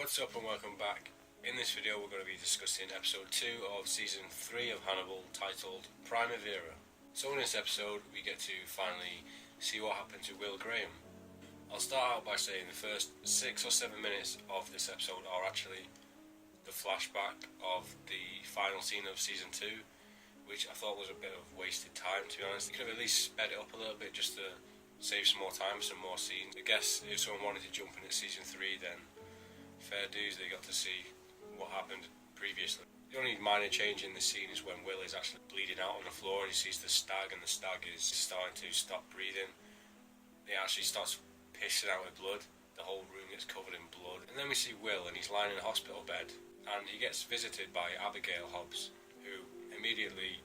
What's up and welcome back. In this video we're going to be discussing episode 2 of season 3 of Hannibal, titled Primavera. So in this episode we get to finally see what happened to Will Graham. I'll start out by saying the first 6 or 7 minutes of this episode are actually the flashback of the final scene of season 2, which I thought was a bit of wasted time, to be honest. They could have at least sped it up a little bit just to save some more time, some more scenes. I guess if someone wanted to jump in at season 3, then fair dues, they got to see what happened previously. The only minor change in the scene is when Will is actually bleeding out on the floor and he sees the stag, and the stag is starting to stop breathing. It actually starts pissing out with blood. The whole room gets covered in blood. And then we see Will, and he's lying in a hospital bed, and he gets visited by Abigail Hobbs, who immediately,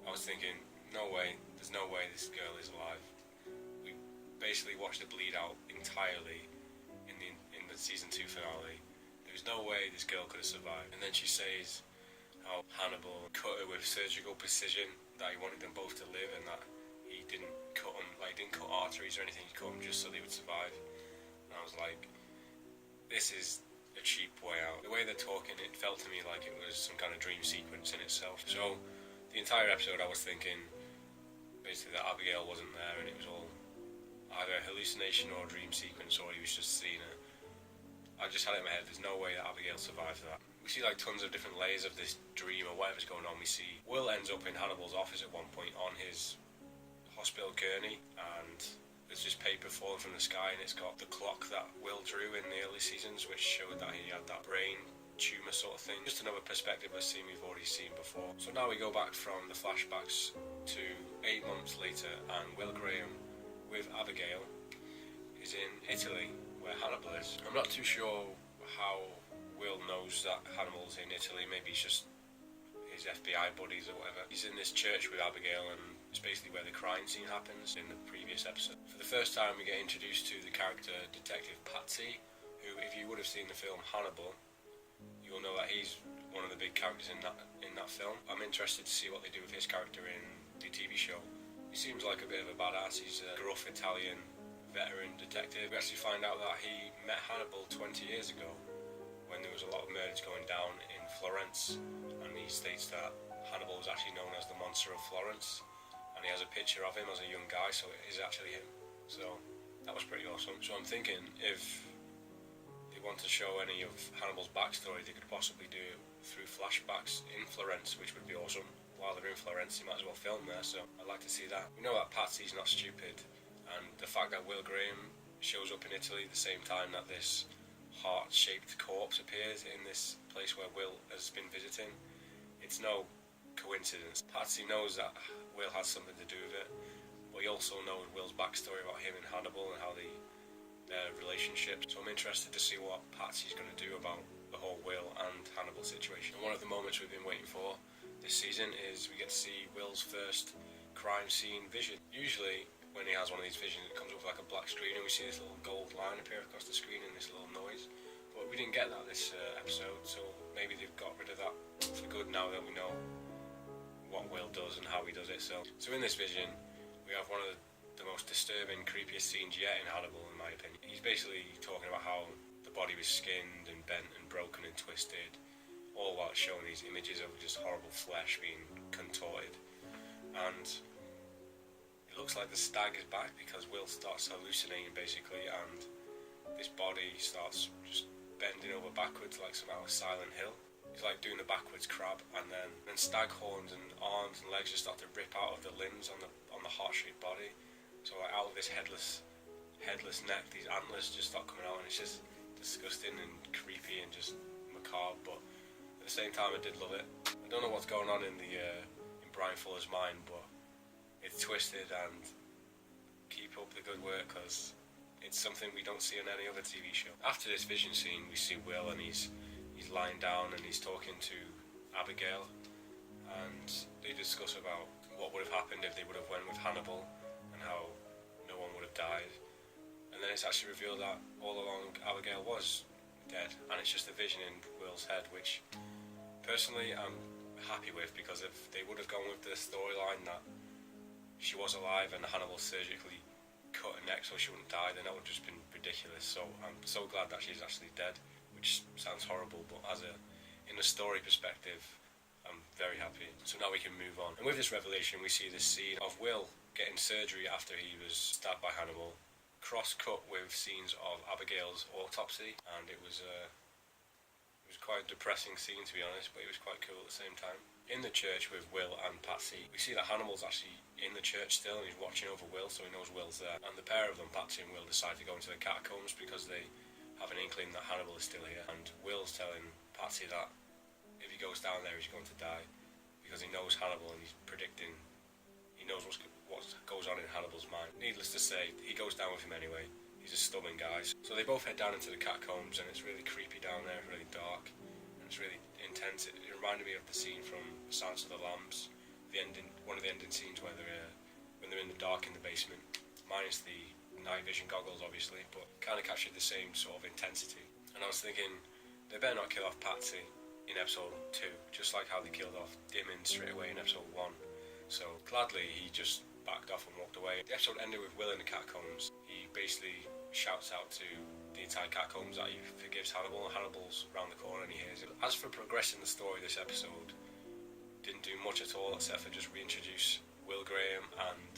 I was thinking, no way, there's no way this girl is alive. We basically watched her bleed out entirely in the season 2 finale. There's no way this girl could have survived. And then she says how Hannibal cut her with surgical precision, that he wanted them both to live, and that he didn't cut them, like he didn't cut arteries or anything, he cut them just so they would survive. And I was like, this is a cheap way out. The way they're talking, it felt to me like it was some kind of dream sequence in itself. So the entire episode I was thinking basically that Abigail wasn't there, and it was all either a hallucination or a dream sequence, or he was just seeing her. I just had it in my head, there's no way that Abigail survived that. We see like tons of different layers of this dream or whatever's going on. We see Will ends up in Hannibal's office at one point on his hospital gurney, and there's this paper falling from the sky, and it's got the clock that Will drew in the early seasons, which showed that he had that brain tumour sort of thing. Just another perspective of a scene we've already seen before. So now we go back from the flashbacks to 8 months later, and Will Graham with Abigail is in Italy, where Hannibal is. I'm not too sure how Will knows that Hannibal's in Italy. Maybe it's just his FBI buddies or whatever. He's in this church with Abigail, and it's basically where the crime scene happens in the previous episode. For the first time we get introduced to the character Detective Patsy, who, if you would have seen the film Hannibal, you'll know that he's one of the big characters in that film. I'm interested to see what they do with his character in the TV show. He seems like a bit of a badass. He's a gruff Italian veteran detective. We actually find out that he met Hannibal 20 years ago when there was a lot of murders going down in Florence, and he states that Hannibal was actually known as the Monster of Florence, and he has a picture of him as a young guy, so it is actually him. So that was pretty awesome. So I'm thinking if they want to show any of Hannibal's backstory, they could possibly do it through flashbacks in Florence, which would be awesome. While they're in Florence, you might as well film there, so I'd like to see that. We know that Patsy's not stupid, and the fact that Will Graham shows up in Italy at the same time that this heart-shaped corpse appears in this place where Will has been visiting, it's no coincidence. Patsy knows that Will has something to do with it, but he also knows Will's backstory about him and Hannibal and how their relationship. So I'm interested to see what Patsy's going to do about the whole Will and Hannibal situation. And one of the moments we've been waiting for this season is we get to see Will's first crime scene vision. Usually when he has one of these visions, it comes up with like a black screen, and we see this little gold line appear across the screen and this little noise. But we didn't get that this episode, so maybe they've got rid of that for good now that we know what Will does and how he does it. So in this vision, we have one of the most disturbing, creepiest scenes yet in Hannibal, in my opinion. He's basically talking about how the body was skinned and bent and broken and twisted, all while showing these images of just horrible flesh being contorted. And it looks like the stag is back because Will starts hallucinating basically, and this body starts just bending over backwards like some out of Silent Hill. He's like doing the backwards crab, and then stag horns and arms and legs just start to rip out of the limbs on the heart-shaped body. So like out of this headless neck, these antlers just start coming out, and it's just disgusting and creepy and just macabre. But at the same time, I did love it. I don't know what's going on in Brian Fuller's mind, but it's twisted, and keep up the good work because it's something we don't see in any other TV show. After this vision scene, we see Will, and he's lying down and he's talking to Abigail, and they discuss about what would have happened if they would have went with Hannibal and how no one would have died. And then it's actually revealed that all along Abigail was dead, and it's just a vision in Will's head, which personally I'm happy with, because if they would have gone with the storyline that she was alive and Hannibal surgically cut her neck so she wouldn't die, then that would have just been ridiculous. So I'm so glad that she's actually dead, which which sounds horrible, but in a story perspective, I'm very happy. So now we can move on. And with this revelation, we see this scene of Will getting surgery after he was stabbed by Hannibal, cross-cut with scenes of Abigail's autopsy, and it was quite a depressing scene, to be honest, but it was quite cool at the same time. In the church with Will and Patsy, we see that Hannibal's actually in the church still, and he's watching over Will, so he knows Will's there. And the pair of them, Patsy and Will, decide to go into the catacombs because they have an inkling that Hannibal is still here. And Will's telling Patsy that if he goes down there, he's going to die, because he knows Hannibal and he's predicting, he knows what goes on in Hannibal's mind. Needless to say, he goes down with him anyway. He's a stubborn guy. So they both head down into the catacombs, and it's really creepy down there, really dark, and it's really intense. It reminded me of the scene from Silence of the Lambs, one of the ending scenes where when they're in the dark in the basement, minus the night vision goggles obviously, but kind of captured the same sort of intensity. And I was thinking, they better not kill off Patsy in episode 2, just like how they killed off Damon straight away in episode 1. So gladly he just backed off and walked away. The episode ended with Will in the catacombs. He basically shouts out to the entire catacombs that he forgives Hannibal, and Hannibal's round the corner and he hears it. As for progressing the story, this episode didn't do much at all except for just reintroduce Will Graham and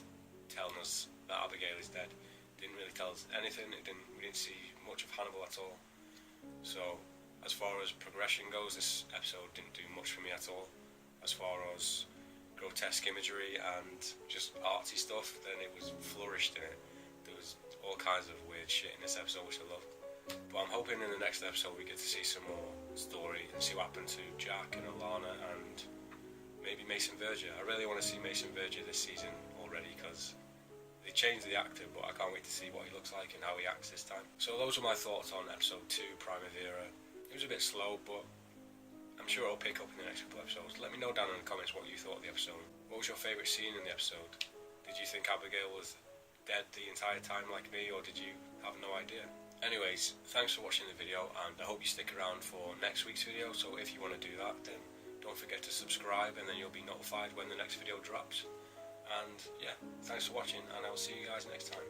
telling us that Abigail is dead. Didn't really tell us anything. We didn't see much of Hannibal at all. So as far as progression goes, this episode didn't do much for me at all. As far as grotesque imagery and just artsy stuff, then it was flourished in it. There was all kinds of weird shit in this episode which I loved. But I'm hoping in the next episode we get to see some more story and see what happened to Jack and Alana and maybe Mason Verger. I really want to see Mason Verger this season already, because they changed the actor, but I can't wait to see what he looks like and how he acts this time. So those are my thoughts on episode 2, Primavera. It was a bit slow, but I'm sure it'll pick up in the next couple of episodes. Let me know down in the comments what you thought of the episode. What was your favourite scene in the episode? Did you think Abigail was dead the entire time like me, or did you have no idea? Anyways, thanks for watching the video, and I hope you stick around for next week's video. So if you want to do that, then don't forget to subscribe, and then you'll be notified when the next video drops. And yeah, thanks for watching, and I'll see you guys next time.